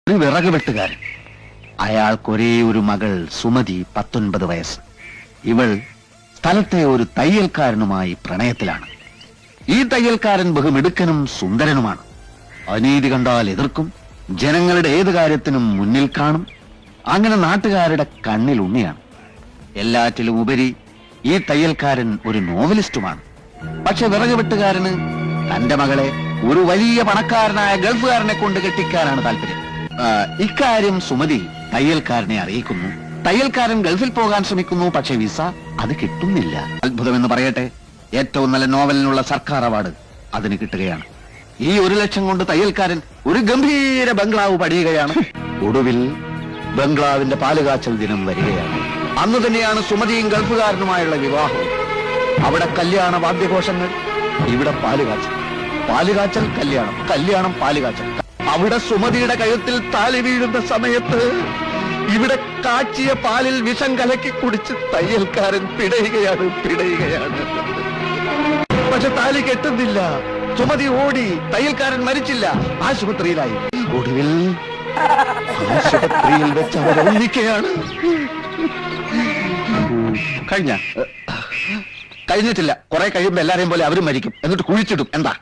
ഒരു വിറക് വെട്ടുകാരൻ. അയാൾക്കൊരേ ഒരു മകൾ സുമതി, 19 വയസ്സ്. ഇവൾ സ്ഥലത്തെ ഒരു തയ്യൽക്കാരനുമായി പ്രണയത്തിലാണ്. ഈ തയ്യൽക്കാരൻ ബഹുമിടുക്കനും സുന്ദരനുമാണ്. അനീതി കണ്ടാൽ എതിർക്കും, ജനങ്ങളുടെ ഏത് കാര്യത്തിനും മുന്നിൽ കാണും. അങ്ങനെ നാട്ടുകാരുടെ കണ്ണിൽ ഉണ്ണിയാണ്. എല്ലാറ്റിലും ഉപരി ഈ തയ്യൽക്കാരൻ ഒരു നോവലിസ്റ്റുമാണ്. പക്ഷെ വിറക് വെട്ടുകാരന് തന്റെ മകളെ ഒരു വലിയ പണക്കാരനായ ഗൾഫുകാരനെ കൊണ്ട് കെട്ടിക്കാനാണ് താല്പര്യം. ഇക്കാര്യം സുമതി തയ്യൽക്കാരനെ അറിയിക്കുന്നു. തയ്യൽക്കാരൻ ഗൾഫിൽ പോകാൻ ശ്രമിക്കുന്നു. പക്ഷെ വിസ അത് കിട്ടുന്നില്ല. അത്ഭുതമെന്ന് പറയട്ടെ, ഏറ്റവും നല്ല നോവലിനുള്ള സർക്കാർ അവാർഡ് അതിന് കിട്ടുകയാണ്. ഈ 1 ലക്ഷം കൊണ്ട് തയ്യൽക്കാരൻ ഒരു ഗംഭീര ബംഗ്ലാവ് പണിയുകയാണ്. ഒടുവിൽ ബംഗ്ലാവിന്റെ പാലുകാച്ചൽ ദിനം വരികയാണ്. അന്ന് തന്നെയാണ് സുമതിയും ഗൾഫുകാരനുമായുള്ള വിവാഹം. അവിടെ കല്യാണ വാദ്യഘോഷങ്ങൾ, ഇവിടെ പാലുകാച്ചൽ, പാലുകാച്ചൽ കല്യാണം, കല്യാണം പാലുകാച്ചൽ. അവിടെ സുമതിയുടെ കഴുത്തിൽ താലി വീഴുന്ന സമയത്ത് ഇവിടെ കാച്ചിയ പാലിൽ വിഷം കലക്കി കുടിച്ച് തയ്യൽക്കാരൻ പിടയുകയാണ്. പക്ഷെ താലി കെട്ടുന്നില്ല. സുമതി ഓടി. തയ്യൽക്കാരൻ മരിച്ചില്ല, ആശുപത്രിയിലായി. ഒടുവിൽ ആശുപത്രിയിൽ വെച്ച് അവർ ഒന്നിക്കുകയാണ്. കഴിഞ്ഞിട്ടില്ല. കുറെ കഴിയുമ്പോ എല്ലാരെയും പോലെ അവരും മരിക്കും, എന്നിട്ട് കുഴിച്ചിടും. എന്താ